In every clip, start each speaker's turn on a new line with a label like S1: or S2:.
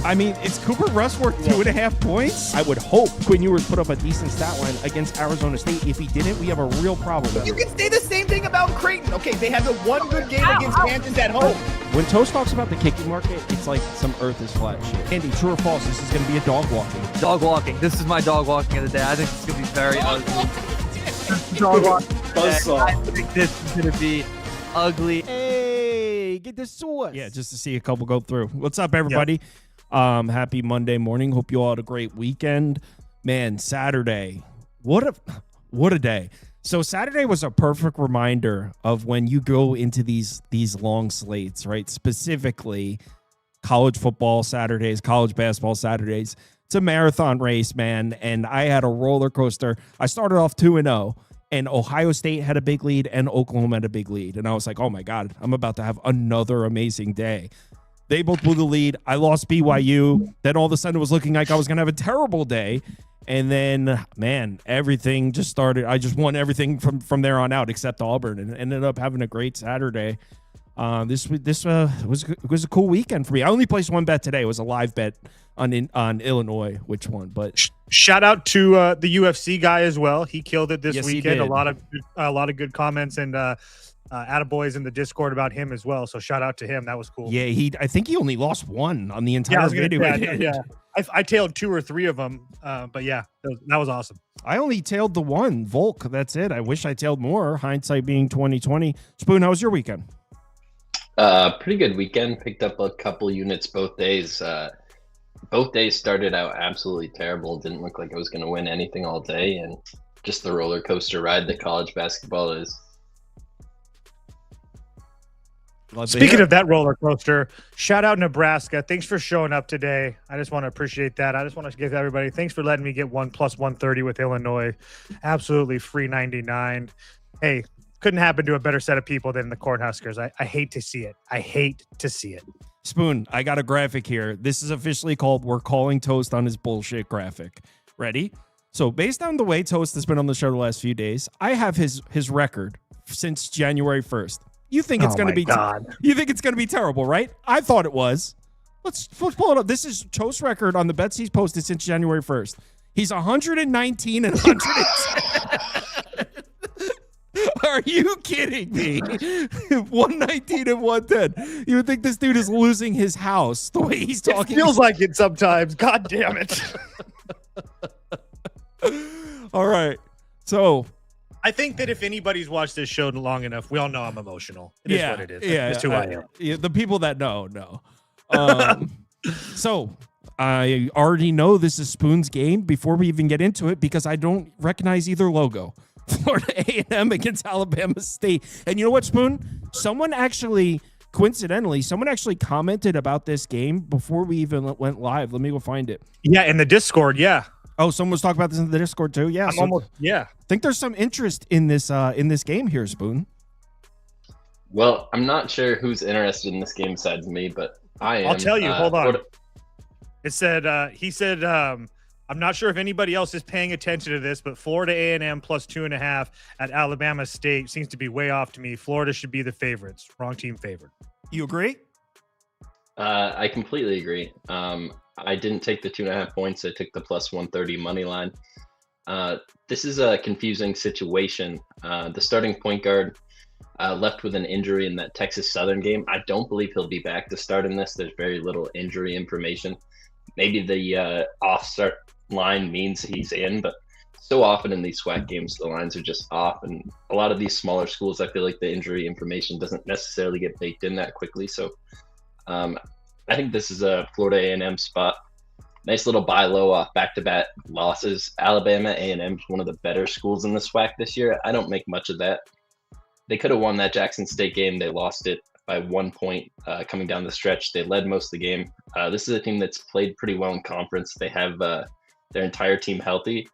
S1: I mean, is Cooper Rush worth 2.5 points? I would hope Quinn Ewers put up a decent stat line against Arizona State. If he didn't, we have a real problem.
S2: You can say the same thing about Creighton. Okay, they had the one good game against Kansas at home.
S1: When Toast talks about the kicking market, it's like some earth is flat shit. Andy, true or false, this is going to be a dog walking.
S3: Dog walking. This is my dog walking of the day. I think it's going to be very ugly. Dog walking. I think this is going to be ugly.
S1: Hey, get the sauce. Yeah, just to see a couple go through. What's up, everybody? Yep. Happy Monday morning. Hope you all had a great weekend. Man, Saturday. What a day. So Saturday was a perfect reminder of when you go into these long slates, right? Specifically, college football Saturdays, college basketball Saturdays. It's a marathon race, man, and I had a roller coaster. I started off 2-0, and Ohio State had a big lead, and Oklahoma had a big lead, and I was like, oh my God, I'm about to have another amazing day. They both blew the lead. I lost BYU. Then all of a sudden it was looking like I was going to have a terrible day. And then, man, everything just started. I just won everything from there on out except Auburn, and ended up having a great Saturday. This was a cool weekend for me. I only placed one bet today. It was a live bet on Illinois, which one. But
S4: shout out to the UFC guy as well. He killed it this weekend. A lot of good comments and attaboys in the Discord about him as well. So shout out to him. That was cool.
S1: Yeah, I think he only lost one on the entire video.
S4: Yeah. I tailed 2 or 3 of them, but yeah, that was awesome.
S1: I only tailed the one, Volk. That's it. I wish I tailed more. Hindsight being 2020. Spoon, how was your weekend?
S5: Pretty good weekend. Picked up a couple units both days. Both days started out absolutely terrible. Didn't look like I was going to win anything all day, and just the roller coaster ride that college basketball is.
S4: Speaking of that roller coaster, shout out Nebraska. Thanks for showing up today. I just want to appreciate that. I just want to give everybody thanks for letting me get 1 + 130 with Illinois. Absolutely free 99. Hey, couldn't happen to a better set of people than the Cornhuskers. I hate to see it. I hate to see it.
S1: Spoon, I got a graphic here. This is officially called We're Calling Toast on His Bullshit graphic. Ready? So based on the way Toast has been on the show the last few days, I have his record since January 1st. You think it's going to be you think it's going to be terrible, right? I thought it was. Let's pull it up. This is Toast's record on the bets he's posted since January 1st. He's 119 and 110. Are you kidding me? 119 and 110. You would think this dude is losing his house the way he's talking.
S4: It feels like it sometimes. God damn it.
S1: All right. So
S4: I think that if anybody's watched this show long enough, we all know I'm emotional. It is what it is.
S1: Yeah,
S4: it's who I am.
S1: Yeah, the people that know. So I already know this is Spoon's game before we even get into it because I don't recognize either logo. Florida A&M against Alabama State. And you know what, Spoon? Someone actually commented about this game before we even went live. Let me go find it.
S4: Yeah, in the Discord, yeah.
S1: Oh, someone was talking about this in the Discord too. Yeah, I think there's some interest in this game here, Spoon.
S5: Well, I'm not sure who's interested in this game besides me, but I am.
S4: I'll tell you. Hold on. It said he said I'm not sure if anybody else is paying attention to this, but Florida A&M plus 2.5 at Alabama State seems to be way off to me. Florida should be the favorites. Wrong team favored.
S1: You agree?
S5: I completely agree. I didn't take the 2.5 points. I took the plus 130 money line. This is a confusing situation. The starting point guard left with an injury in that Texas Southern game. I don't believe he'll be back to start in this. There's very little injury information. Maybe the off-start line means he's in, but so often in these SWAC games, the lines are just off. And a lot of these smaller schools, I feel like the injury information doesn't necessarily get baked in that quickly. So I think this is a Florida A&M spot. Nice little buy low off back-to-back losses. Alabama A&M is one of the better schools in the SWAC this year. I don't make much of that. They could have won that Jackson State game. They lost it by 1 point coming down the stretch. They led most of the game. This is a team that's played pretty well in conference. They have their entire team healthy.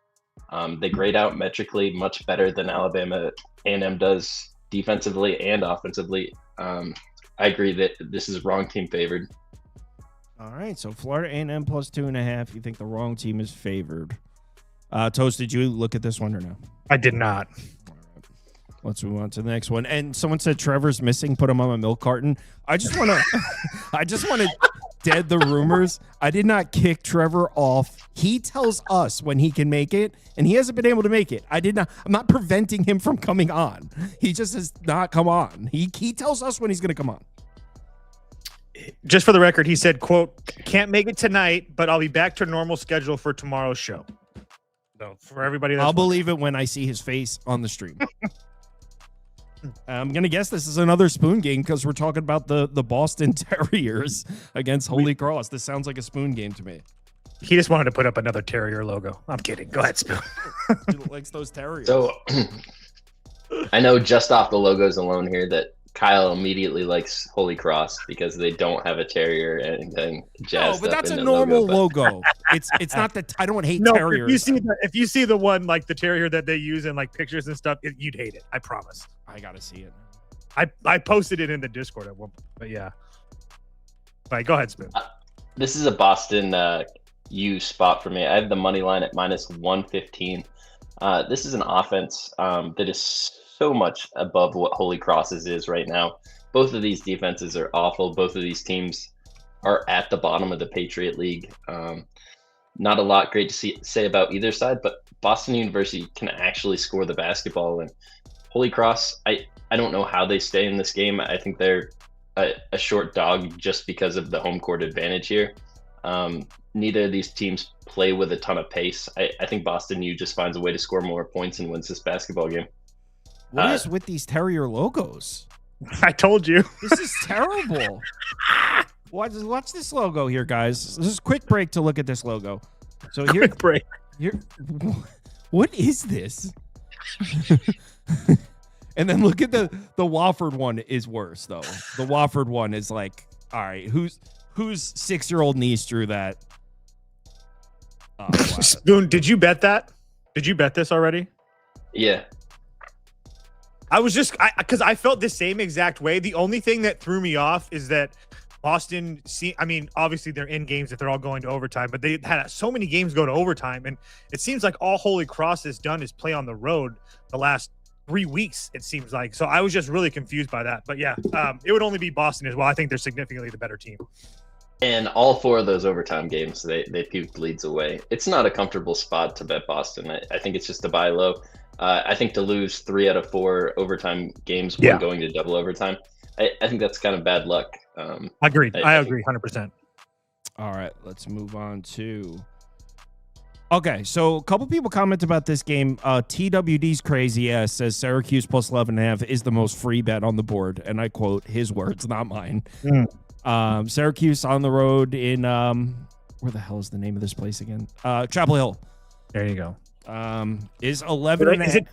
S5: They grade out metrically much better than Alabama A&M does defensively and offensively. I agree that this is wrong team favored.
S1: All right, so Florida A&M plus 2.5. You think the wrong team is favored. Toast, did you look at this one or no?
S4: I did not.
S1: All right. Let's move on to the next one. And someone said Trevor's missing. Put him on a milk carton. I just want to dead the rumors. I did not kick Trevor off. He tells us when he can make it, and he hasn't been able to make it. I'm not preventing him from coming on. He just has not come on. He tells us when he's going to come on.
S4: Just for the record, he said, quote, "Can't make it tonight, but I'll be back to normal schedule for tomorrow's show." So for everybody,
S1: I'll believe it when I see his face on the stream. I'm going to guess this is another spoon game because we're talking about the Boston Terriers against Holy Cross. This sounds like a spoon game to me.
S4: He just wanted to put up another Terrier logo. I'm kidding. Go ahead, Spoon.
S1: He likes those Terriers.
S5: So I know just off the logos alone here that Kyle immediately likes Holy Cross because they don't have a terrier or anything jazzed.
S1: No, but that's
S5: up
S1: a
S5: in
S1: normal
S5: the
S1: logo. It's not that I don't hate
S4: No,
S1: terriers.
S4: if you see the one like the Terrier that they use in like pictures and stuff, you'd hate it. I promise.
S1: I gotta see it.
S4: I posted it in the Discord at one point, but yeah. All right, go ahead, Spoon.
S5: This is a Boston U spot for me. I have the money line at -115. This is an offense that is so much above what Holy Cross's is right now. Both of these defenses are awful. Both of these teams are at the bottom of the Patriot League. Not a lot great to say about either side, but Boston University can actually score the basketball. And Holy Cross, I don't know how they stay in this game. I think they're a short dog just because of the home court advantage here. Neither of these teams play with a ton of pace. I think Boston U just finds a way to score more points and wins this basketball game.
S1: What is with these Terrier logos?
S4: I told you.
S1: This is terrible. Watch this logo here, guys. This is a quick break to look at this logo. So here,
S4: Quick break.
S1: What is this? And then look at the Wofford one is worse though. The Wofford one is like, all right, whose 6-year-old niece drew that? Oh, wow.
S4: Spoon, did you bet that? Did you bet this already?
S5: Yeah.
S4: I was just because I felt the same exact way. The only thing that threw me off is that Boston, obviously they're in games that they're all going to overtime, but they had so many games go to overtime. And it seems like all Holy Cross has done is play on the road the last 3 weeks, it seems like. So I was just really confused by that. But yeah, it would only be Boston as well. I think they're significantly the better team.
S5: And all 4 of those overtime games, they puked leads away. It's not a comfortable spot to bet Boston. I think it's just a buy low. I think to lose 3 out of 4 overtime games when going to double overtime, I think that's kind of bad luck.
S4: Agreed. I agree 100%.
S1: All right, let's move on to. Okay, so a couple people comment about this game. TWD's crazy ass says Syracuse plus 11.5 is the most free bet on the board, and I quote his words, not mine. Syracuse on the road in where the hell is the name of this place again? Chapel Hill.
S4: There you go.
S1: Is 11.
S4: Is it?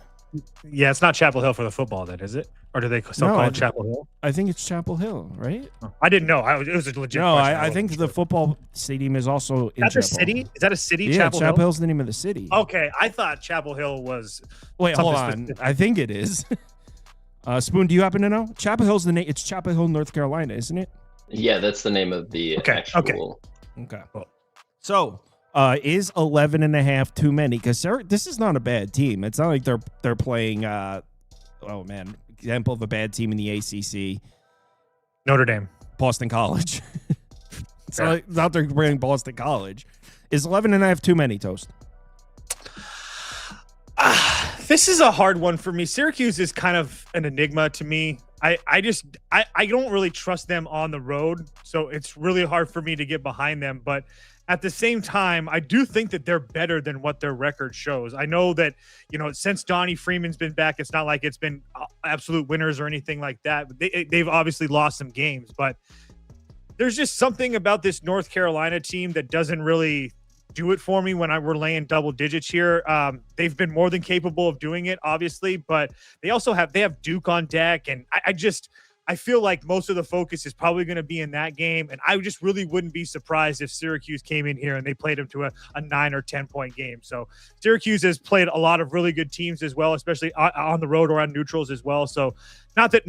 S4: Yeah, it's not Chapel Hill for the football, then, is it? Or do they still call it Chapel Hill?
S1: I think it's Chapel Hill, right?
S4: Oh, I didn't know. It was a legit.
S1: No,
S4: question.
S1: I think the football stadium is also in Chapel.
S4: Is that a city? Is that a city?
S1: Yeah,
S4: Chapel
S1: Hill's the name of the city.
S4: Okay, I thought Chapel Hill was.
S1: Wait, hold on. Specific. I think it is. Spoon, do you happen to know? Chapel Hill's the name. It's Chapel Hill, North Carolina, isn't it?
S5: Yeah, that's the name of the actual.
S1: Okay. So, is 11.5 too many? Because this is not a bad team. It's not like they're playing. Oh man, example of a bad team in the ACC.
S4: Notre Dame,
S1: Boston College. It's not they're playing Boston College. Is 11.5 too many, Toast?
S4: This is a hard one for me. Syracuse is kind of an enigma to me. I don't really trust them on the road, so it's really hard for me to get behind them. But at the same time, I do think that they're better than what their record shows. I know that, since Donnie Freeman's been back, it's not like it's been absolute winners or anything like that. They've obviously lost some games, but there's just something about this North Carolina team that doesn't really do it for me when we're laying double digits here. They've been more than capable of doing it, obviously, but they have Duke on deck, and I feel like most of the focus is probably going to be in that game, and I just really wouldn't be surprised if Syracuse came in here and they played them to a 9 or 10 point game. So Syracuse has played a lot of really good teams as well, especially on the road or on neutrals as well. So not that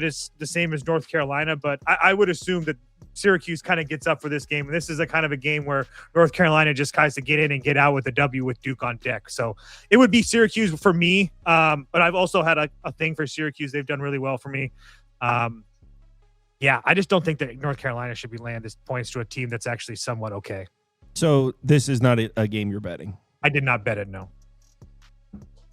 S4: it's the same as North Carolina, but I would assume that Syracuse kind of gets up for this game. And this is a kind of a game where North Carolina just tries to get in and get out with a W with Duke on deck. So it would be Syracuse for me. But I've also had a thing for Syracuse. They've done really well for me. Yeah, I just don't think that North Carolina should be laying this points to a team that's actually somewhat okay.
S1: So this is not a game you're betting?
S4: I did not bet it, no.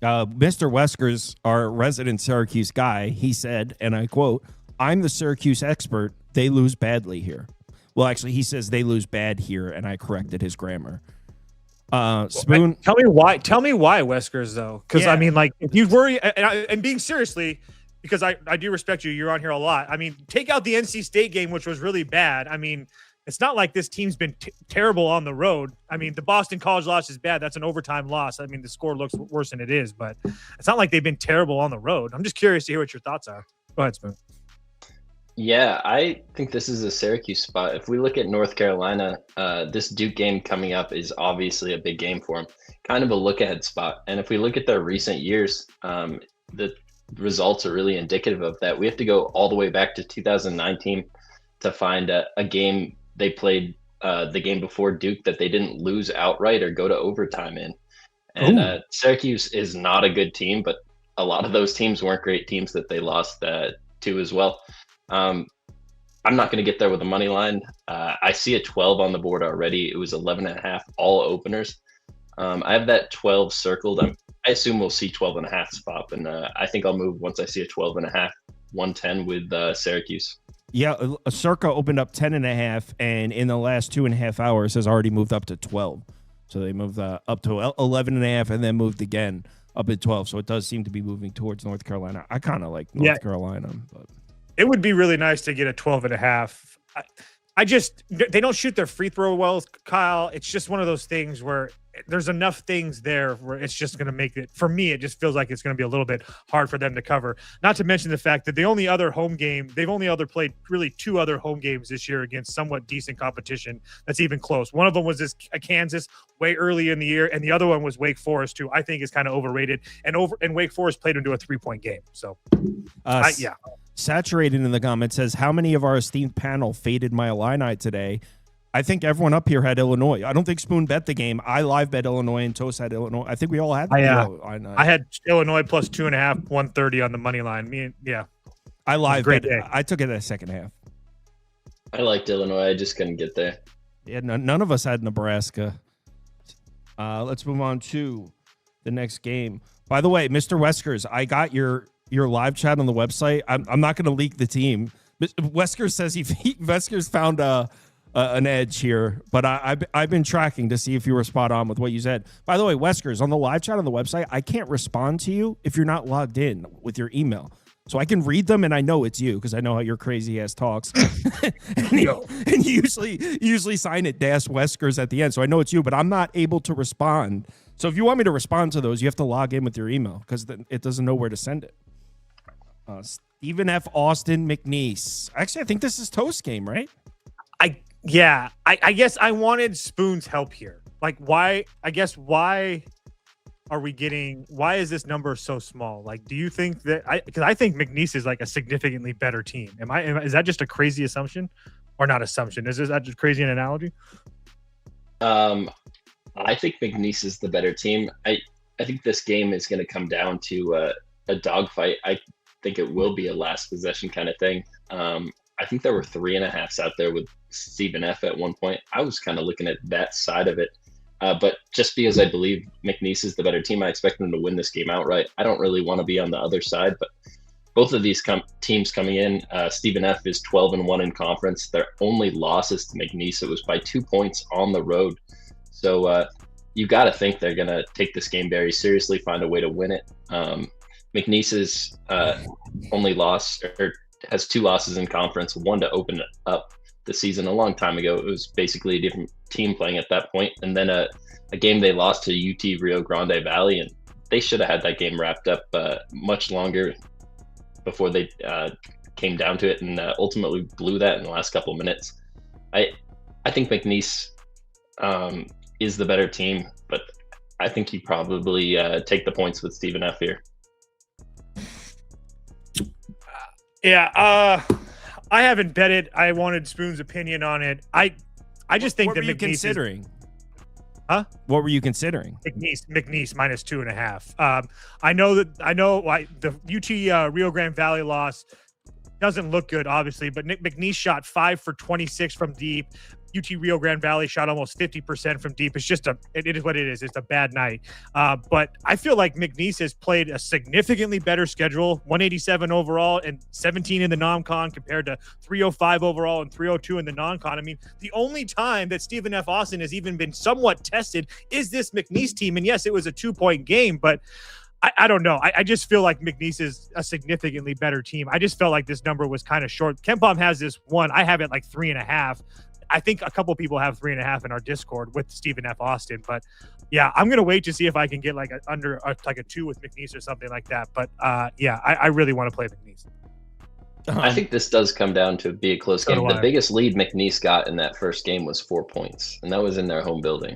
S1: Mr. Weskers, our resident Syracuse guy, he said, and I quote, "I'm the Syracuse expert. They lose badly here." Well, actually, he says they lose bad here, and I corrected his grammar. Spoon,
S4: tell me why, Weskers, though, because I mean, like, if you worry, and being seriously, because I do respect you, you're on here a lot. I mean, take out the NC State game, which was really bad. I mean, it's not like this team's been terrible on the road. I mean, the Boston College loss is bad. That's an overtime loss. I mean, the score looks worse than it is, but it's not like they've been terrible on the road. I'm just curious to hear what your thoughts are. Go ahead, Spoon.
S5: Yeah, I think this is a Syracuse spot. If we look at North Carolina, this Duke game coming up is obviously a big game for them. Kind of a look-ahead spot. And if we look at their recent years, the results are really indicative of that. We have to go all the way back to 2019 to find a game they played the game before Duke that they didn't lose outright or go to overtime in. And Syracuse is not a good team, but a lot of those teams weren't great teams that they lost to as well. I'm not going to get there with the money line. I see a 12 on the board already. It was 11.5 all openers. I have that 12 circled. I assume we'll see 12.5 spot, and I think I'll move once I see a 12.5, 110 with Syracuse.
S1: Yeah, Circa opened up 10.5, and in the last 2.5 hours has already moved up to 12. So they moved up to 11.5 and then moved again up at 12. So it does seem to be moving towards North Carolina. I kind of like North Carolina, but
S4: it would be really nice to get a 12.5. They don't shoot their free throw well, Kyle. It's just one of those things where there's enough things there where it's just going to make it, for me, it just feels like it's going to be a little bit hard for them to cover. Not to mention the fact that they've only played really 2 other home games this year against somewhat decent competition that's even close. One of them was Kansas way early in the year, and the other one was Wake Forest, who I think is kind of overrated. And Wake Forest played into a 3-point game. So,
S1: Saturated in the comments says, "How many of our esteemed panel faded my Illini today?" I think everyone up here had Illinois. I don't think Spoon bet the game. I live bet Illinois and Toast had Illinois. I think we all had.
S4: I had Illinois plus 2.5, 130 on the money line.
S1: I live bet. I took it at second half.
S5: I liked Illinois. I just couldn't get there.
S1: Yeah, none of us had Nebraska. Let's move on to the next game. By the way, Mr. Weskers, I got your live chat on the website. I'm not going to leak the team. Weskers says Weskers found an edge here, but I've been tracking to see if you were spot on with what you said. By the way, Weskers, on the live chat on the website, I can't respond to you if you're not logged in with your email. So I can read them, and I know it's you because I know how your crazy ass talks. and you usually sign it Dash Weskers at the end, so I know it's you. But I'm not able to respond. So if you want me to respond to those, you have to log in with your email because it doesn't know where to send it. Stephen F. Austin McNeese. Actually, I think this is Toast game, right?
S4: I guess I wanted Spoon's help here. Like, why are we getting, why is this number so small? Like, do you think that because I think McNeese is like a significantly better team. Is that just a crazy assumption or not assumption? Is that just crazy an analogy?
S5: I think McNeese is the better team. I think this game is going to come down to a dogfight. I think it will be a last possession kind of thing. I think there were 3.5s out there with Stephen F at one point. I was kind of looking at that side of it. But just because I believe McNeese is the better team, I expect them to win this game outright. I don't really want to be on the other side, but both of these teams coming in, Stephen F is 12-1 in conference. Their only losses to McNeese, it was by 2 points on the road. So you got to think they're going to take this game very seriously, find a way to win it. McNeese's only loss has 2 losses in conference, one to open up the season a long time ago. It was basically a different team playing at that point. And then a game they lost to UT Rio Grande Valley, and they should have had that game wrapped up much longer before they came down to it, and ultimately blew that in the last couple of minutes. I think McNeese is the better team, but I think you probably take the points with Stephen F here.
S4: Yeah, I haven't bet it. I wanted Spoon's opinion on it. I just think that McNeese
S1: considering.
S4: Huh?
S1: What were you considering?
S4: McNeese minus 2.5. I know the UT Rio Grande Valley loss. doesn't look good, obviously, but Nick McNeese shot 5 for 26 from deep. UT Rio Grande Valley shot almost 50% from deep. It's just it is what it is. It's a bad night. But I feel like McNeese has played a significantly better schedule, 187 overall and 17 in the non-con compared to 305 overall and 302 in the non-con. I mean, the only time that Stephen F. Austin has even been somewhat tested is this McNeese team. And yes, it was a 2-point game, but I don't know. I just feel like McNeese is a significantly better team. I just felt like this number was kind of short. KenPom has this one. I have it like 3.5. I think a couple people have 3.5 in our Discord with Stephen F. Austin. But yeah, I'm going to wait to see if I can get like a 2 with McNeese or something like that. But yeah, I really want to play McNeese.
S5: I think this does come down to be a close game. The biggest lead McNeese got in that first game was 4 points, and that was in their home building.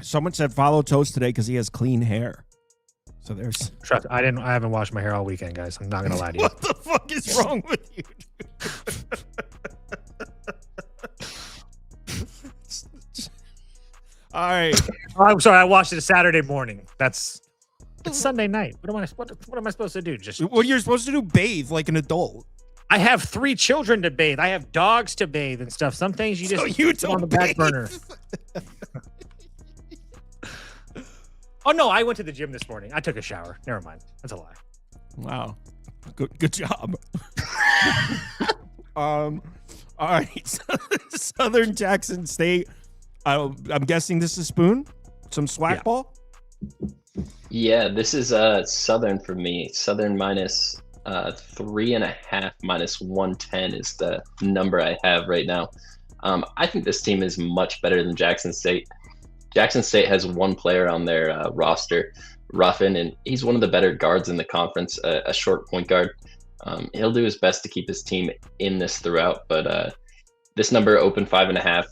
S1: Someone said follow Toast today because he has clean hair. So there's.
S4: Trust, I haven't washed my hair all weekend, guys. I'm not gonna lie to you.
S1: What the fuck is wrong with you? All right.
S4: Oh, I'm sorry. I watched it a Saturday morning. It's Sunday night. What am I supposed to do? Just
S1: what you're supposed to do? Bathe like an adult.
S4: I have 3 children to bathe. I have dogs to bathe and stuff. Some things you just put on the back burner. Oh no, I went to the gym this morning. I took a shower. Never mind. That's a lie.
S1: Wow. Good job. All right. Southern Jackson State. I'm guessing this is Spoon. Some swag ball.
S5: Yeah, this is Southern for me. Southern minus 3.5 minus 110 is the number I have right now. I think this team is much better than Jackson State. Jackson State has one player on their roster, Ruffin, and he's one of the better guards in the conference, a short point guard. He'll do his best to keep his team in this throughout, but this number opened 5.5,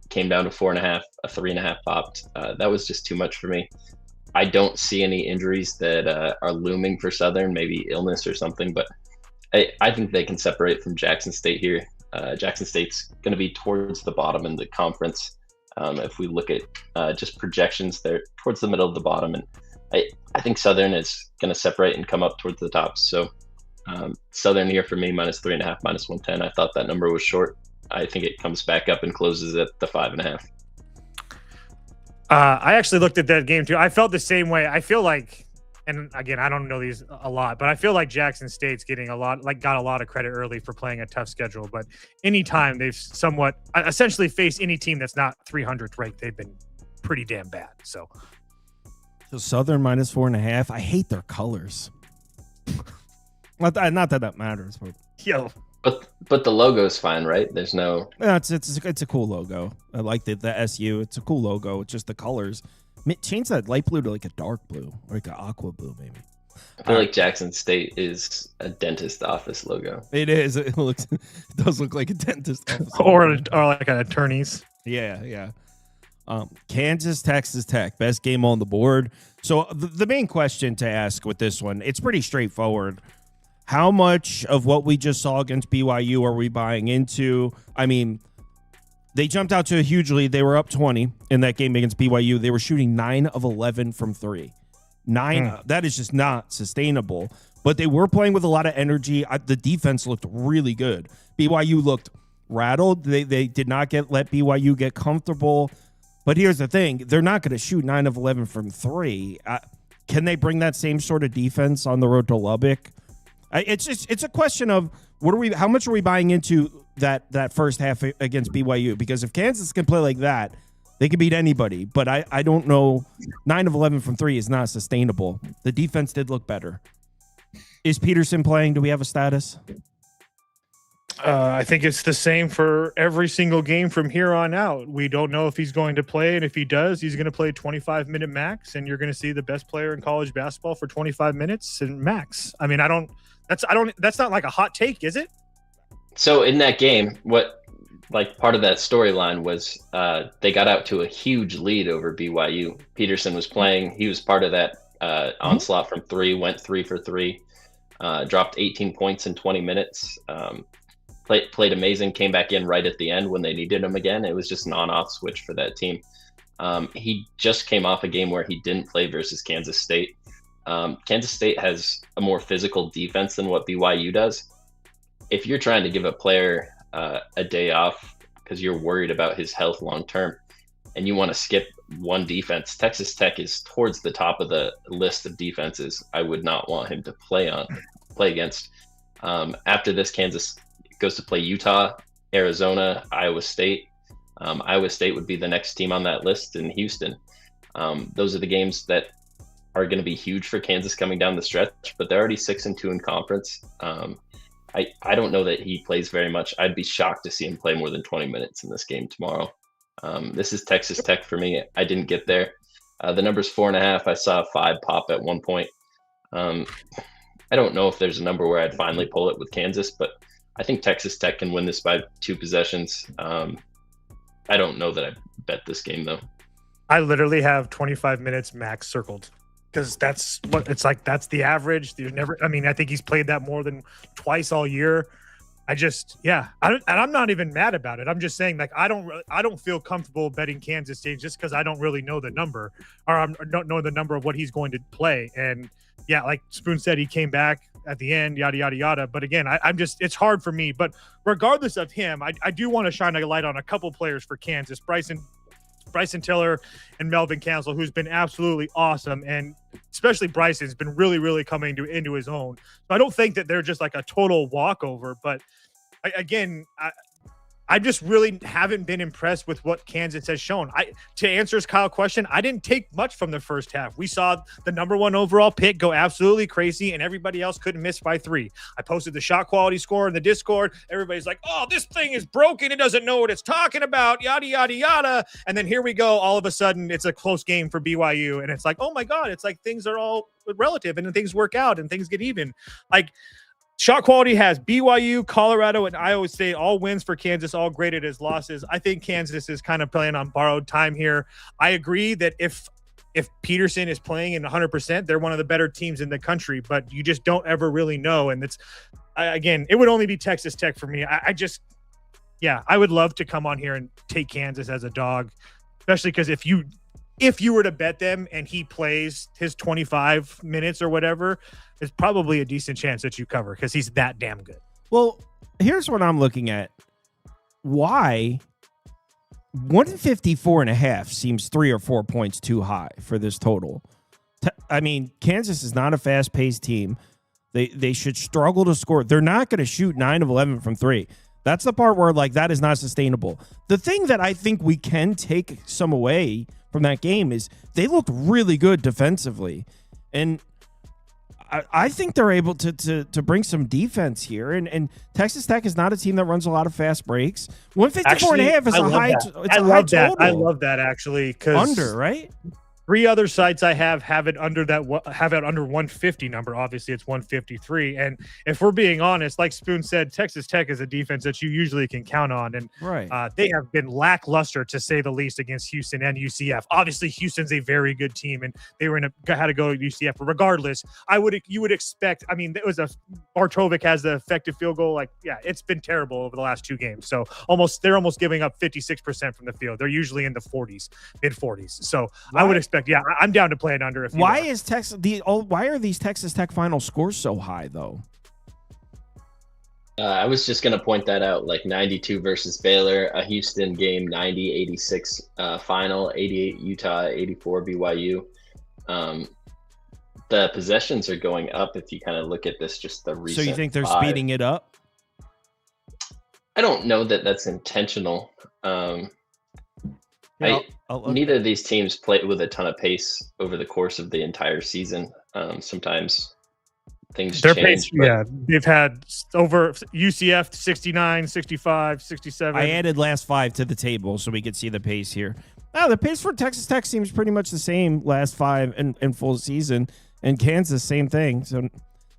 S5: came down to 4.5, a 3.5 popped. That was just too much for me. I don't see any injuries that are looming for Southern, maybe illness or something, but I think they can separate from Jackson State here. Jackson State's going to be towards the bottom in the conference. If we look at just projections, they're towards the middle of the bottom, and I think Southern is going to separate and come up towards the top. So Southern here for me, minus 3.5, minus 110. I thought that number was short. I think it comes back up and closes at the 5.5.
S4: I actually looked at that game too. I felt the same way. I feel like, and again, I don't know these a lot, but I feel like Jackson State's got a lot of credit early for playing a tough schedule. But anytime they've somewhat essentially faced any team that's not 300th ranked, they've been pretty damn bad. So
S1: Southern minus 4.5. I hate their colors. Not that matters, but
S5: But the logo's fine, right? There's no.
S1: Yeah, it's a cool logo. I like the SU. It's a cool logo. It's just the colors. Change that light blue to like a dark blue, or like an aqua blue, maybe.
S5: I feel like Jackson State is a dentist office logo.
S1: It is. It does look like a dentist office
S4: or like an attorney's.
S1: Yeah. Kansas, Texas Tech, best game on the board. So the main question to ask with this one, it's pretty straightforward. How much of what we just saw against BYU are we buying into? I mean, they jumped out to a huge lead. They were up 20 in that game against BYU. They were shooting 9 of 11 from 3. That is just not sustainable. But they were playing with a lot of energy. The defense looked really good. BYU looked rattled. They did not let BYU get comfortable. But here's the thing. They're not going to shoot 9 of 11 from 3. Can they bring that same sort of defense on the road to Lubbock? It's a question of how much are we buying into that first half against BYU? Because if Kansas can play like that, they can beat anybody. But I don't know. 9 of 11 from 3 is not sustainable. The defense did look better. Is Peterson playing? Do we have a status?
S4: I think it's the same for every single game from here on out. We don't know if he's going to play, and if he does, he's going to play 25-minute max, and you're going to see the best player in college basketball for 25 minutes and max. I mean, that's not like a hot take, is it?
S5: So in that game, part of that storyline was they got out to a huge lead over BYU. Peterson was playing. He was part of that onslaught from 3, went 3 for 3, dropped 18 points in 20 minutes. Played amazing, came back in right at the end when they needed him again. It was just an on-off switch for that team. He just came off a game where he didn't play versus Kansas State. Kansas State has a more physical defense than what BYU does. if you're trying to give a player a day off because you're worried about his health long term, and you want to skip one defense, Texas Tech is towards the top of the list of defenses I would not want him to play against. After this, Kansas goes to play Utah, Arizona, Iowa State. Iowa State would be the next team on that list, in Houston. Those are the games that are going to be huge for Kansas coming down the stretch, but they're already 6-2 in conference. I don't know that he plays very much. I'd be shocked to see him play more than 20 minutes in this game tomorrow. This is Texas Tech for me. I didn't get there. The number's 4.5. I saw 5 pop at one point. I don't know if there's a number where I'd finally pull it with Kansas, but I think Texas Tech can win this by 2 possessions. I don't know that I bet this game, though.
S4: I literally have 25 minutes max circled because that's what it's like. That's the average. There's never, I mean, I think he's played that more than twice all year. I'm not even mad about it. I'm just saying, like, I don't feel comfortable betting Kansas State just because I don't really know the number, or I don't know the number of what he's going to play. And yeah, like Spoon said, he came back at the end, yada, yada, yada. But again, I'm just, it's hard for me. But regardless of him, I do want to shine a light on a couple players for Kansas. Bryson Tiller and Melvin Cancel, who's been absolutely awesome. And especially Bryson's been really, really coming into his own. So I don't think that they're just like a total walkover. But I just really haven't been impressed with what Kansas has shown. To answer Kyle's question, I didn't take much from the first half. We saw the number 1 overall pick go absolutely crazy, and everybody else couldn't miss by 3. I posted the shot quality score in the Discord. Everybody's like, oh, this thing is broken. It doesn't know what it's talking about, yada, yada, yada. And then here we go. All of a sudden, it's a close game for BYU. And it's like, oh, my God, it's like things are all relative, and then things work out, and things get even. Like, shot quality has BYU, Colorado, and Iowa State all wins for Kansas, all graded as losses. I think Kansas is kind of playing on borrowed time here. I agree that if Peterson is playing in 100%, they're one of the better teams in the country, but you just don't ever really know. And again, it would only be Texas Tech for me. I would love to come on here and take Kansas as a dog, especially because if you were to bet them and he plays his 25 minutes or whatever, it's probably a decent chance that you cover because he's that damn good.
S1: Well, here's what I'm looking at. Why 154.5 seems 3 or 4 points too high for this total. I mean, Kansas is not a fast-paced team. They should struggle to score. They're not going to shoot 9 of 11 from 3. That's the part where, like, that is not sustainable. The thing that I think we can take some away from that game is they looked really good defensively. And I think they're able to bring some defense here. And Texas Tech is not a team that runs a lot of fast breaks. 154.5 is a high total.
S4: I love that, actually.
S1: Under, right?
S4: 3 other sites I have it under 150 number. Obviously, it's 153. And if we're being honest, like Spoon said, Texas Tech is a defense that you usually can count on. And they have been lackluster, to say the least, against Houston and UCF. Obviously, Houston's a very good team, and they had to go to UCF. But regardless, you would expect. I mean, it was Bartovic has the effective field goal. Like, yeah, it's been terrible over the last 2 games. So they're almost giving up 56% from the field. They're usually in the 40s, mid 40s. So I would expect. Yeah, I'm down to play it under.
S1: Why are these Texas Tech final scores so high though?
S5: I was just going to point that out, like 92 versus Baylor, a Houston game, 90-86 final, 88 Utah, 84 BYU. The possessions are going up if you kind of look at this, just the recent.
S1: So you think they're speeding it up?
S5: I don't know that that's intentional. Neither of these teams played with a ton of pace over the course of the entire season. Sometimes things change. Pace,
S4: they've had over UCF 69, 65, 67.
S1: I added last 5 to the table so we could see the pace here. The pace for Texas Tech seems pretty much the same last 5 in full season, and Kansas same thing. So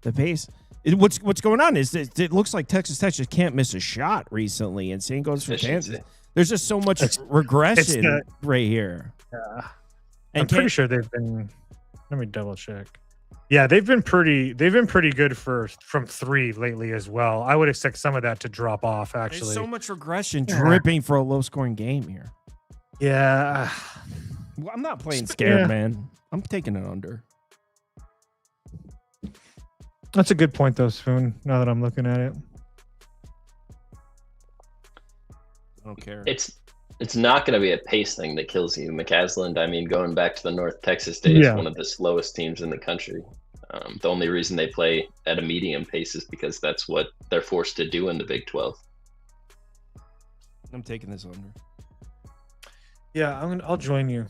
S1: the pace. What's going on is it looks like Texas Tech just can't miss a shot recently, and same goes for Kansas. There's just so much regression right here.
S4: Yeah. And I'm pretty sure they've been. Let me double check. Yeah, they've been pretty good from 3 lately as well. I would expect some of that to drop off, actually.
S1: There's so much regression dripping for a low-scoring game here.
S4: Yeah.
S1: Well, I'm not playing scared, man. I'm taking it under.
S4: That's a good point, though, Spoon, now that I'm looking at it.
S1: I don't care.
S5: It's not going to be a pace thing that kills you. McCasland, I mean, going back to the North Texas days, one of the slowest teams in the country. The only reason they play at a medium pace is because that's what they're forced to do in the Big 12.
S1: I'm taking this under.
S4: Yeah, I'll join you.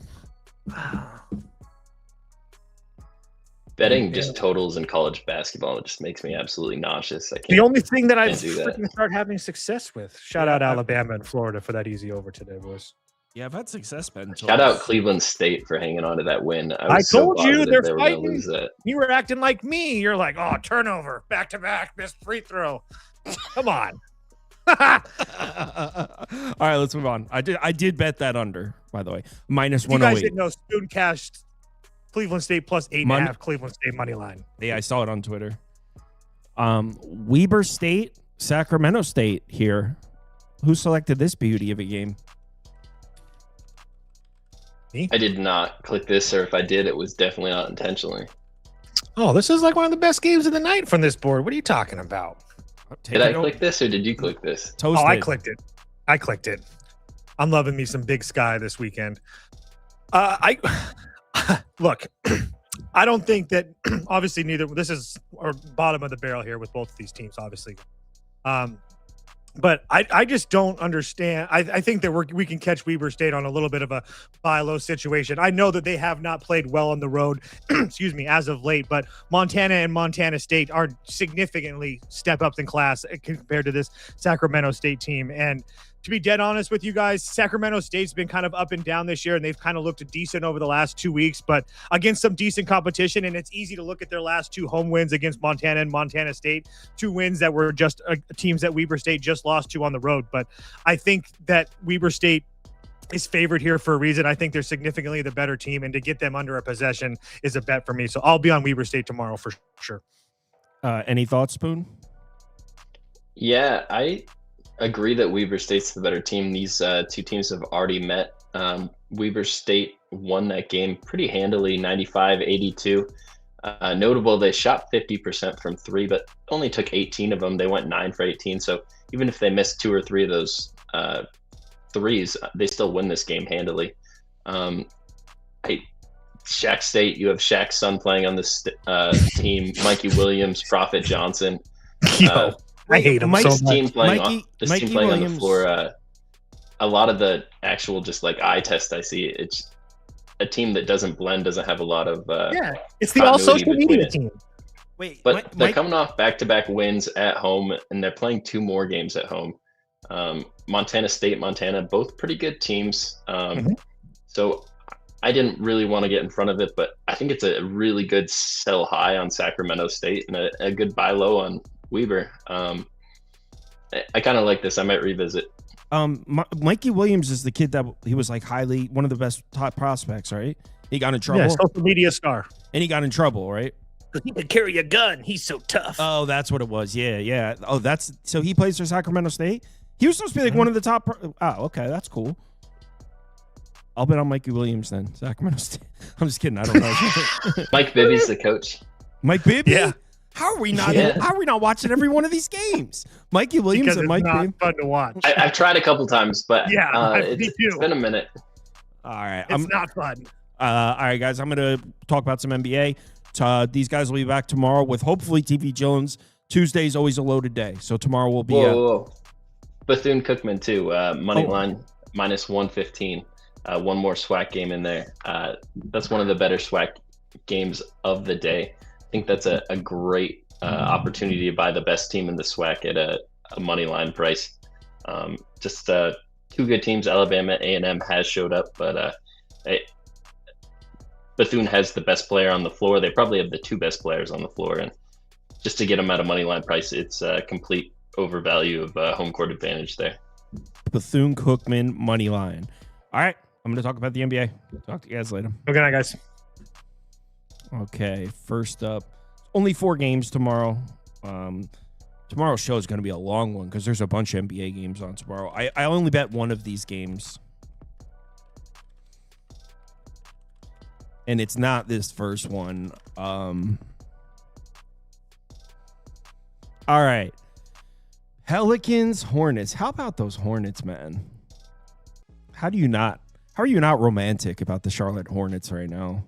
S5: Betting just totals in college basketball, it just makes me absolutely nauseous.
S4: The only thing that I've freaking started having success with. Shout out Alabama and Florida for that easy over today, boys.
S1: Yeah, I've had success betting.
S5: Shout out Cleveland State for hanging on to that win.
S4: I told you they're fighting. You were acting like me. You're like, oh, turnover, back to back, missed free throw. Come on.
S1: All right, let's move on. I did bet that under, by the way, -108.
S4: You guys didn't know, Spoon cashed Cleveland State plus 8.5. Cleveland State money line.
S1: Yeah, I saw it on Twitter. Weber State, Sacramento State here. Who selected this beauty of a game?
S4: Me?
S5: I did not click this, or if I did, it was definitely not intentionally.
S4: Oh, this is like one of the best games of the night from this board. What are you talking about?
S5: Did I click this, or did you click this?
S1: Toasted.
S4: Oh, I clicked it. I'm loving me some Big Sky this weekend. Look, I don't think that obviously this is our bottom of the barrel here with both of these teams, obviously. But I just don't understand. I think that we can catch Weber State on a little bit of a buy low situation. I know that they have not played well on the road, excuse me, as of late, but Montana and Montana State are significantly step ups in class compared to this Sacramento State team. And to be dead honest with you guys, Sacramento State's been kind of up and down this year, and they've kind of looked decent over the last 2 weeks, but against some decent competition. And it's easy to look at their last 2 home wins against Montana and Montana State, 2 wins that were just teams that Weber State just lost to on the road. But I think that Weber State is favored here for a reason. I think they're significantly the better team, and to get them under a possession is a bet for me. So I'll be on Weber State tomorrow for sure.
S1: Any thoughts, Spoon?
S5: Yeah, I agree that Weber State's the better team. These 2 teams have already met. Weber State won that game pretty handily, 95-82. Notable, they shot 50% from 3, but only took 18 of them. They went 9 for 18. So even if they missed 2 or 3 of those threes, they still win this game handily. Shaq State, you have Shaq's son playing on this team, Mikey Williams, Prophet Johnson.
S4: I hate him so much.
S5: This team playing on the floor, a lot of the actual just like eye test I see, it's a team that doesn't blend, doesn't have a lot of
S4: it's the all social media team.
S1: Wait,
S5: but they're coming off back-to-back wins at home, and they're playing 2 more games at home. Montana State, Montana, both pretty good teams. So I didn't really want to get in front of it, but I think it's a really good sell high on Sacramento State and a good buy low on Weber. I kind of like this. I might revisit.
S1: Mikey Williams is the kid that he was like one of the best top prospects, right? He got in trouble.
S4: Yeah, social media star.
S1: And he got in trouble, right?
S4: Because he could carry a gun. He's so tough.
S1: Oh, that's what it was. Yeah. Oh, so he plays for Sacramento State? He was supposed to be like one of the top. Okay, that's cool. I'll bet on Mikey Williams then. Sacramento State. I'm just kidding. I don't know.
S5: Mike Bibby's the coach.
S1: Mike Bibby?
S4: Yeah.
S1: How are we not watching every one of these games? Mikey Williams and Mike Bibby.
S4: Fun to watch.
S5: I've tried a couple times, but it's been a minute.
S1: All right.
S4: It's not fun.
S1: All right, guys. I'm going to talk about some NBA. These guys will be back tomorrow with hopefully TV Jones. Tuesday's always a loaded day, so tomorrow will be.
S5: Whoa. Bethune-Cookman too. Money line -115. One more SWAC game in there. That's one of the better SWAC games of the day. I think that's a great opportunity to buy the best team in the SWAC at a money line price. Just 2 good teams. Alabama A&M has showed up, but Bethune has the best player on the floor. They probably have the 2 best players on the floor, and just to get them at a money line price, it's a complete overvalue of home court advantage there.
S1: Bethune-Cookman money line. All right, I'm going to talk about the NBA. Talk to you guys later.
S4: Good night, guys.
S1: Okay, first up, only 4 games tomorrow. Tomorrow's show is going to be a long one because there's a bunch of NBA games on tomorrow. I only bet one of these games. And it's not this first one. All right. Pelicans Hornets. How about those Hornets, man? How are you not romantic about the Charlotte Hornets right now?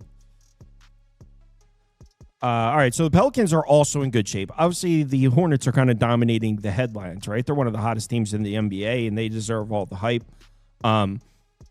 S1: All right, so the Pelicans are also in good shape. Obviously, the Hornets are kind of dominating the headlines, right? They're one of the hottest teams in the NBA, and they deserve all the hype.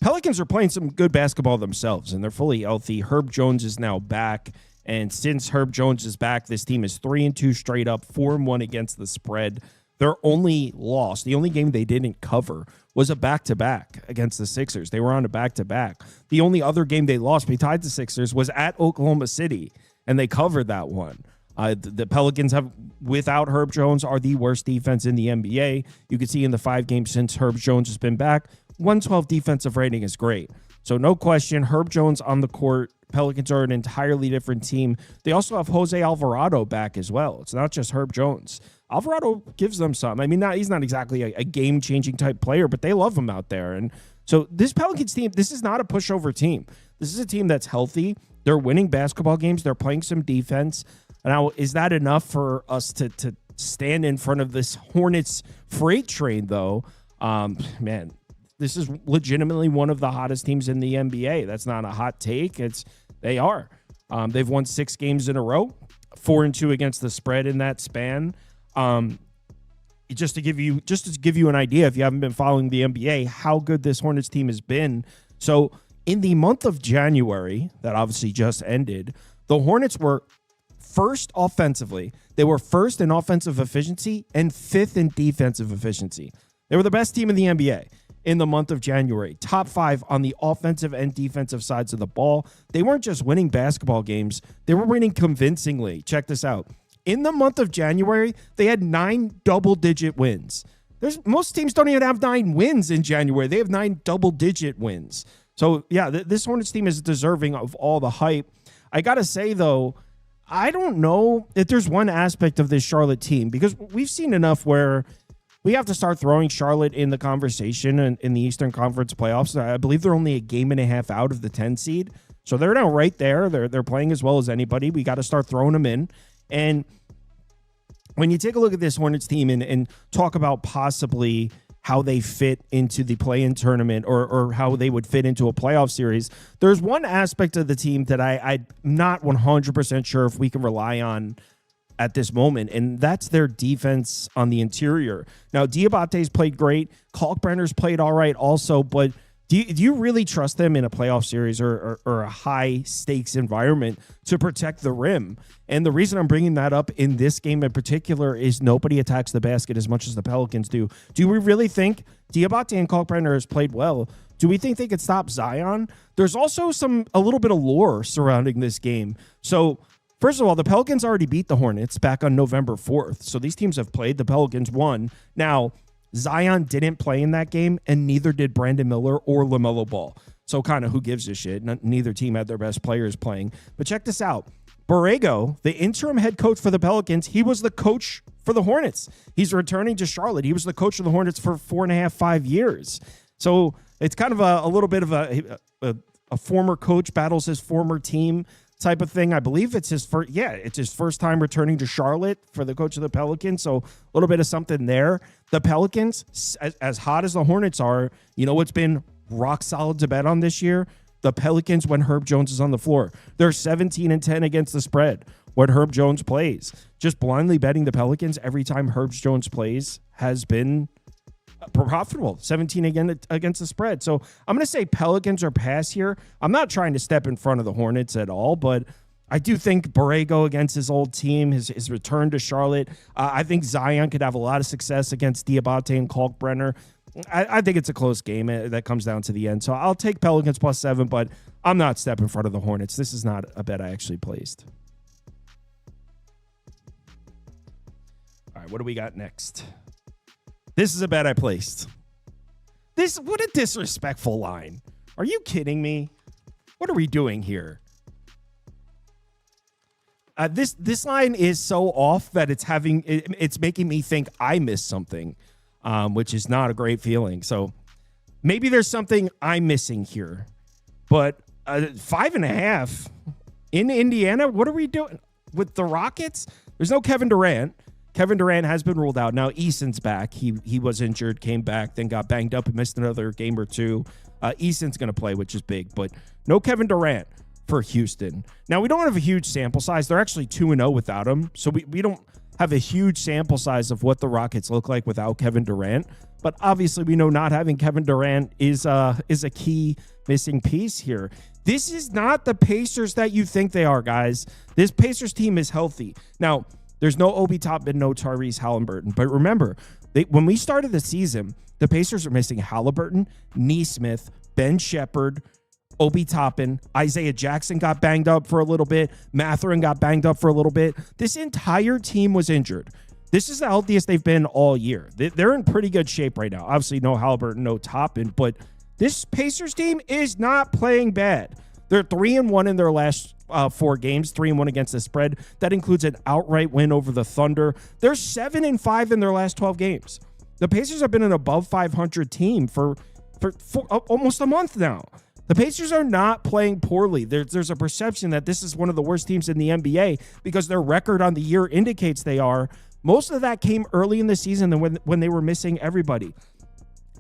S1: Pelicans are playing some good basketball themselves, and they're fully healthy. Herb Jones is now back, and since Herb Jones is back, this team is 3-2 straight up, 4-1 against the spread. Their only loss, the only game they didn't cover, was a back-to-back against the Sixers. They were on a back-to-back. The only other game they lost besides the Sixers was at Oklahoma City, and they covered that one. The Pelicans, without Herb Jones, are the worst defense in the NBA. You can see in the 5 games since Herb Jones has been back, 112 defensive rating is great. So no question, Herb Jones on the court. Pelicans are an entirely different team. They also have Jose Alvarado back as well. It's not just Herb Jones. Alvarado gives them some. I mean, he's not exactly a game-changing type player, but they love him out there. And so this Pelicans team, this is not a pushover team. This is a team that's healthy. They're winning basketball games. They're playing some defense. Now, is that enough for us to stand in front of this Hornets freight train, though? Man, this is legitimately one of the hottest teams in the NBA. That's not a hot take. They are. They've won 6 games in a row, 4-2 against the spread in that span. Just to give you an idea, if you haven't been following the NBA, how good this Hornets team has been. So in the month of January, that obviously just ended, the Hornets were first offensively. They were first in offensive efficiency and 5th in defensive efficiency. They were the best team in the NBA in the month of January. Top 5 on the offensive and defensive sides of the ball. They weren't just winning basketball games. They were winning convincingly. Check this out. In the month of January, they had 9 double-digit wins. Most teams don't even have 9 wins in January. They have 9 double-digit wins. So, yeah, this Hornets team is deserving of all the hype. I got to say, though, I don't know if there's one aspect of this Charlotte team, because we've seen enough where we have to start throwing Charlotte in the conversation in the Eastern Conference playoffs. I believe they're only a game and a half out of the 10 seed. So they're now right there. They're playing as well as anybody. We got to start throwing them in. And when you take a look at this Hornets team and talk about possibly how they fit into the play-in tournament or how they would fit into a playoff series, there's one aspect of the team that I'm not 100% sure if we can rely on at this moment, and that's their defense on the interior. Now, Diabate's played great. Kalkbrenner's played all right also, but do you really trust them in a playoff series or a high-stakes environment to protect the rim? And the reason I'm bringing that up in this game in particular is nobody attacks the basket as much as the Pelicans do. Do we really think Diabate and Kalkbrenner has played well? Do we think they could stop Zion? There's also a little bit of lore surrounding this game. So, first of all, the Pelicans already beat the Hornets back on November 4th. So these teams have played. The Pelicans won. Now, Zion didn't play in that game, and neither did Brandon Miller or LaMelo Ball. So kind of who gives a shit? Neither team had their best players playing. But check this out. Borrego, the interim head coach for the Pelicans, he was the coach for the Hornets. He's returning to Charlotte. He was the coach of the Hornets for 4.5, 5 years. So it's kind of a little bit of a former coach battles his former team type of thing. I believe it's his first time returning to Charlotte for the coach of the Pelicans. So a little bit of something there. The Pelicans, as hot as the Hornets are, you know what's been rock solid to bet on this year? The Pelicans when Herb Jones is on the floor. They're 17-10 against the spread when Herb Jones plays. Just blindly betting the Pelicans every time Herb Jones plays has been profitable. 17 again against the spread. So I'm going to say Pelicans are pass here. I'm not trying to step in front of the Hornets at all, but I do think Borrego against his old team, his return to Charlotte. I think Zion could have a lot of success against Diabate and Kalkbrenner. I think it's a close game that comes down to the end. So I'll take Pelicans +7, but I'm not stepping in front of the Hornets. This is not a bet I actually placed. All right, what do we got next? This is a bet I placed. What a disrespectful line. Are you kidding me? What are we doing here? This line is so off that it's making me think I missed something, which is not a great feeling. So maybe there's something I'm missing here. But 5.5 in Indiana, what are we doing with the Rockets? There's no Kevin Durant. Kevin Durant has been ruled out. Now, Eason's back. He was injured, came back, then got banged up and missed another game or two. Eason's going to play, which is big, but no Kevin Durant for Houston. Now, we don't have a huge sample size. They're actually 2-0 without him, so we don't have a huge sample size of what the Rockets look like without Kevin Durant. But obviously, we know not having Kevin Durant is a key missing piece here. This is not the Pacers that you think they are, guys. This Pacers team is healthy. Now, there's no Obi Toppin, no Tyrese Halliburton. But remember, when we started the season, the Pacers are missing Halliburton, Nesmith, Ben Shepherd, Obi Toppin, Isaiah Jackson got banged up for a little bit. Mathurin got banged up for a little bit. This entire team was injured. This is the healthiest they've been all year. They're in pretty good shape right now. Obviously, no Halliburton, no Toppin, but this Pacers team is not playing bad. They're 3-1 in their last 4 games, 3-1 against the spread. That includes an outright win over the Thunder. They're 7-5 in their last 12 games. The Pacers have been an above 500 team for almost a month now. The Pacers are not playing poorly. There's a perception that this is one of the worst teams in the NBA because their record on the year indicates they are. Most of that came early in the season when they were missing everybody.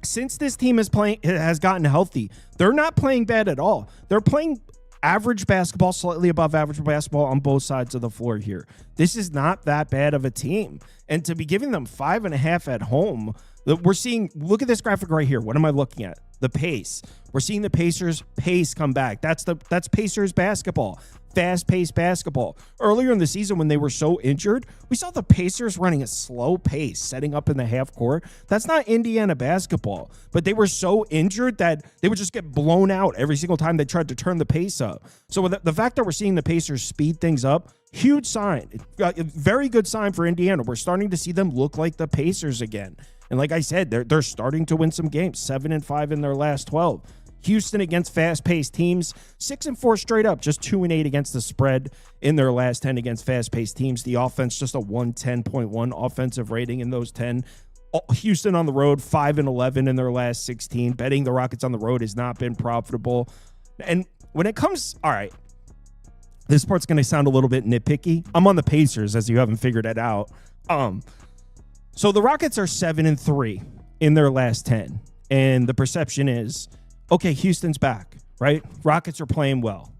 S1: Since this team has gotten healthy, they're not playing bad at all. They're playing average basketball, slightly above average basketball on both sides of the floor here. This is not that bad of a team. And to be giving them 5.5 at home, we're seeing, look at this graphic right here. What am I looking at? The pace. We're seeing the Pacers pace come back. That's Pacers basketball. Fast-paced basketball. Earlier in the season when they were so injured, we saw the Pacers running a slow pace, setting up in the half court. That's not Indiana basketball. But they were so injured that they would just get blown out every single time they tried to turn the pace up. So with the fact that we're seeing the Pacers speed things up, huge sign. A very good sign for Indiana. We're starting to see them look like the Pacers again. And like I said, they're starting to win some games, 7-5 in their last 12. Houston against fast-paced teams, 6-4 straight up, just 2-8 against the spread in their last 10 against fast-paced teams. The offense, just a 110.1 offensive rating in those 10. Houston on the road, 5-11 in their last 16. Betting the Rockets on the road has not been profitable. And when it comes, all right, this part's going to sound a little bit nitpicky. I'm on the Pacers, as you haven't figured it out. So the Rockets are 7-3 in their last 10. And the perception is, okay, Houston's back, right? Rockets are playing well.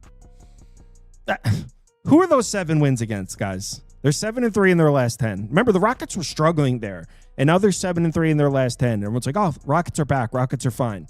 S1: Who are those 7 wins against, guys? They're 7-3 in their last 10. Remember, the Rockets were struggling there, and now they're 7-3 in their last 10. Everyone's like, oh, Rockets are back. Rockets are fine.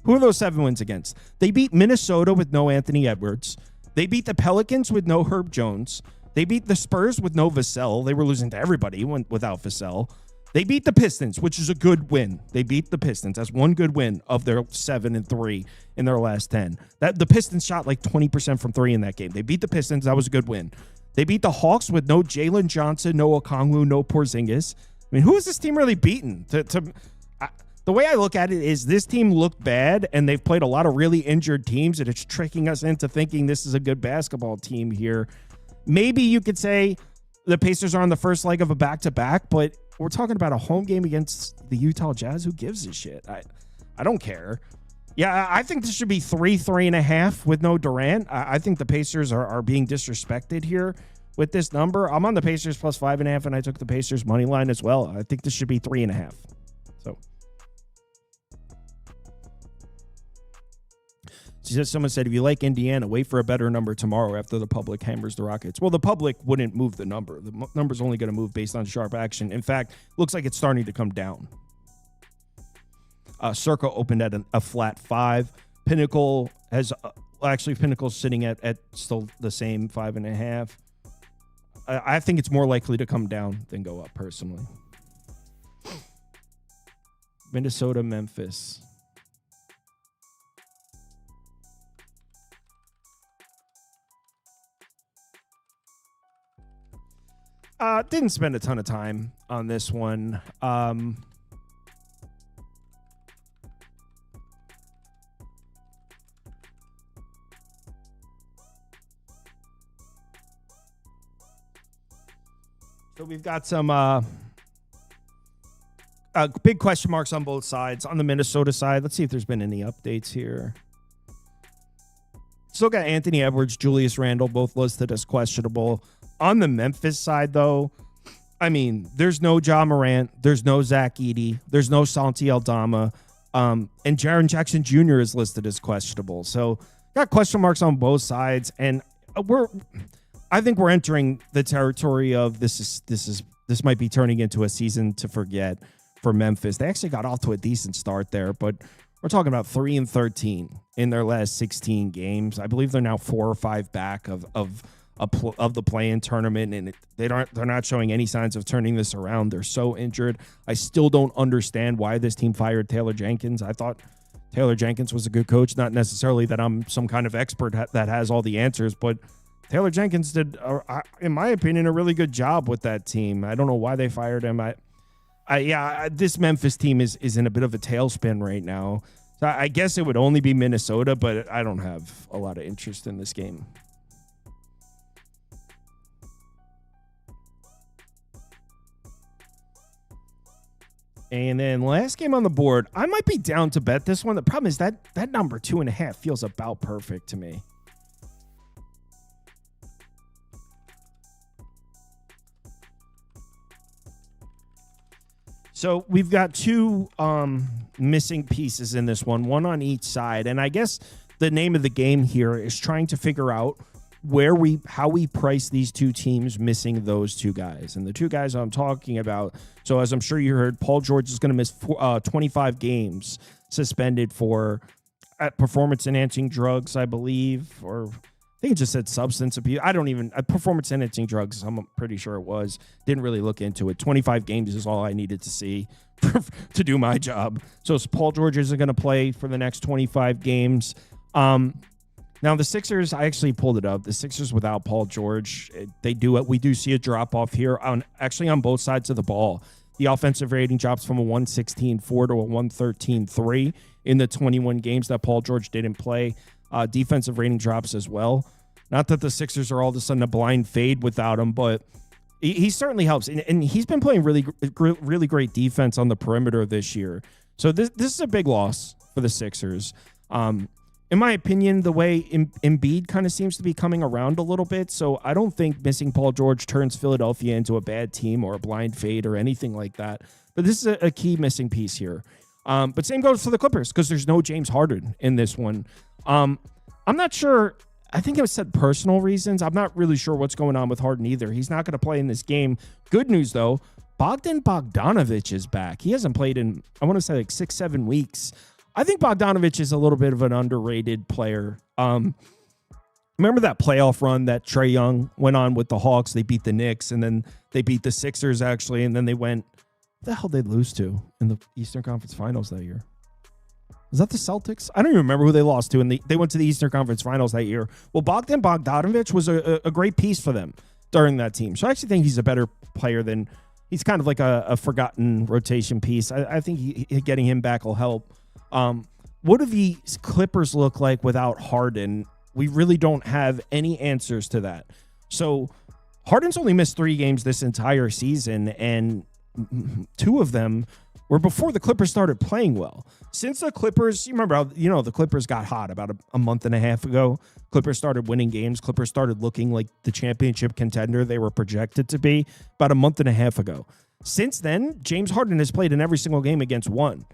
S1: Who are those 7 wins against? They beat Minnesota with no Anthony Edwards. They beat the Pelicans with no Herb Jones. They beat the Spurs with no Vassell. They were losing to everybody without Vassell. They beat the Pistons, which is a good win. They beat the Pistons. That's one good win of their 7-3 in their last 10. The Pistons shot like 20% from 3 in that game. They beat the Pistons. That was a good win. They beat the Hawks with no Jalen Johnson, no Okongwu, no Porzingis. I mean, who is this team really beaten? The way I look at it is this team looked bad, and they've played a lot of really injured teams, and it's tricking us into thinking this is a good basketball team here. Maybe you could say the Pacers are on the first leg of a back-to-back, but we're talking about a home game against the Utah Jazz. Who gives a shit? I don't care. Yeah, I think this should be 3.5 with no Durant. I think the Pacers are being disrespected here with this number. I'm on the Pacers plus 5.5, and I took the Pacers money line as well. I think this should be 3.5. So someone said, if you like Indiana, wait for a better number tomorrow after the public hammers the Rockets. Well, the public wouldn't move the number. The number's only going to move based on sharp action. In fact, looks like it's starting to come down. Circa opened at a flat 5. Pinnacle has Pinnacle's sitting at still the same 5.5. I think it's more likely to come down than go up, personally. Minnesota, Memphis. Didn't spend a ton of time on this one. So we've got some big question marks on both sides. On the Minnesota side, let's see if there's been any updates here. Still got Anthony Edwards, Julius Randle, both listed as questionable. On the Memphis side, though, I mean, there's no Ja Morant, there's no Zach Edey, there's no Santi Aldama, and Jaren Jackson Jr. is listed as questionable. So got question marks on both sides, and I think we're entering the territory of this might be turning into a season to forget for Memphis. They actually got off to a decent start there, but we're talking about 3-13 in their last 16 games. I believe they're now 4 or 5 back of the play-in tournament, and they're not showing any signs of turning this around. They're so injured. I still don't understand why this team fired Taylor Jenkins. I thought Taylor Jenkins was a good coach, not necessarily that I'm some kind of expert that has all the answers, but Taylor Jenkins did, in my opinion, a really good job with that team. I don't know why they fired him. This Memphis team is in a bit of a tailspin right now. So I guess it would only be Minnesota, but I don't have a lot of interest in this game. And then last game on the board, I might be down to bet this one. The problem is that number 2.5 feels about perfect to me. So we've got two missing pieces in this one on each side. And I guess the name of the game here is trying to figure out how we price these two teams missing those two guys. And the two guys I'm talking about, so as I'm sure you heard, Paul George is going to miss 25 games suspended for performance-enhancing drugs, I believe, or I think it just said substance abuse. Performance-enhancing drugs, I'm pretty sure it was. Didn't really look into it. 25 games is all I needed to see to do my job. So Paul George isn't going to play for the next 25 games. Now, the Sixers, I actually pulled it up. The Sixers without Paul George, we do see a drop-off here on both sides of the ball. The offensive rating drops from a 116.4 to a 113.3 in the 21 games that Paul George didn't play. Defensive rating drops as well. Not that the Sixers are all of a sudden a blind fade without him, but he certainly helps. And he's been playing really, really great defense on the perimeter this year. So this is a big loss for the Sixers. In my opinion, the way Embiid kind of seems to be coming around a little bit, so I don't think missing Paul George turns Philadelphia into a bad team or a blind fade or anything like that. But this is a key missing piece here. But same goes for the Clippers because there's no James Harden in this one. I'm not sure. I think it was said personal reasons. I'm not really sure what's going on with Harden either. He's not going to play in this game. Good news, though, Bogdan Bogdanović is back. He hasn't played in, I want to say, like 6-7 weeks. I think Bogdanović is a little bit of an underrated player. Remember that playoff run that Trae Young went on with the Hawks? They beat the Knicks, and then they beat the Sixers, actually, and then they went, what the hell did they lose to in the Eastern Conference Finals that year? Was that the Celtics? I don't even remember who they lost to, and they went to the Eastern Conference Finals that year. Well, Bogdan Bogdanović was a great piece for them during that team. So I actually think he's a better player than – he's kind of like a forgotten rotation piece. I think getting him back will help. What do the Clippers look like without Harden? We really don't have any answers to that. So Harden's only missed 3 games this entire season, and 2 of them were before the Clippers started playing well. Since the Clippers, you remember how, the Clippers got hot about a month and a half ago. Clippers started winning games. Clippers started looking like the championship contender they were projected to be about a month and a half ago. Since then, James Harden has played in every single game except one.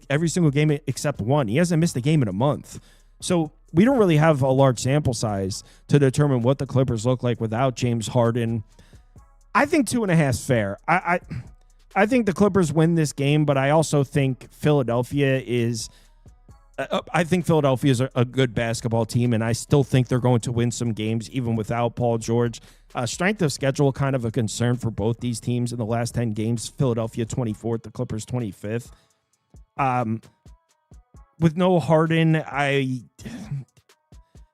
S1: Every single game except one. He hasn't missed a game in a month. So we don't really have a large sample size to determine what the Clippers look like without James Harden. I think 2.5 is fair. I think the Clippers win this game, but I also think Philadelphia is a good basketball team, and I still think they're going to win some games even without Paul George. Strength of schedule, kind of a concern for both these teams in the last 10 games. Philadelphia 24th, the Clippers 25th. With no Harden,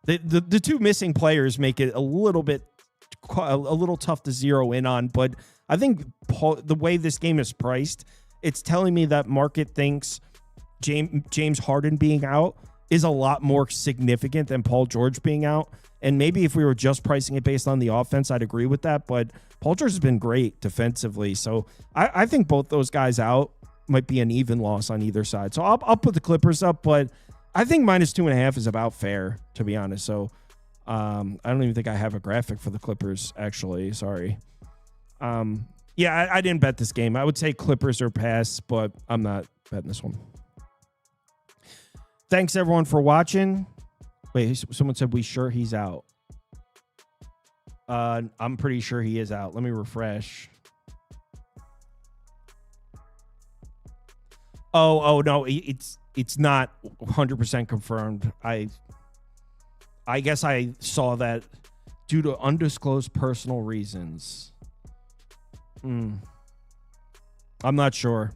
S1: the 2 missing players make it a little tough to zero in on. But I think the way this game is priced, it's telling me that market thinks James Harden being out is a lot more significant than Paul George being out. And maybe if we were just pricing it based on the offense, I'd agree with that. But Paul George has been great defensively. So I think both those guys out might be an even loss on either side. So I'll put the Clippers up, but I think -2.5 is about fair, to be honest. So I don't even think I have a graphic for the Clippers, actually. Sorry. Yeah, I didn't bet this game. I would say Clippers or pass, but I'm not betting this one. Thanks, everyone, for watching. Wait, someone said, we sure he's out? I'm pretty sure he is out. Let me refresh. Oh no, it's not 100% confirmed. I guess I saw that due to undisclosed personal reasons. I'm not sure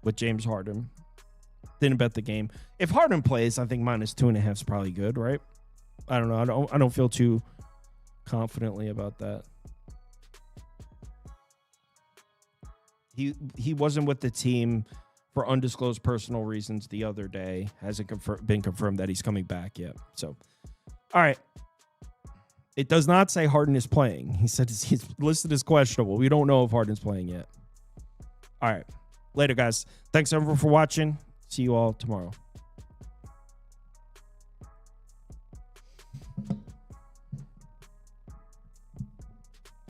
S1: with James Harden. Didn't bet the game. If Harden plays, I think -2.5 is probably good, right? I don't know. I don't feel too confidently about that. He wasn't with the team for undisclosed personal reasons the other day. Hasn't been confirmed that he's coming back yet. So, all right. It does not say Harden is playing. He said he's listed as questionable. We don't know if Harden's playing yet. All right. Later, guys. Thanks, everyone, for watching. See you all tomorrow.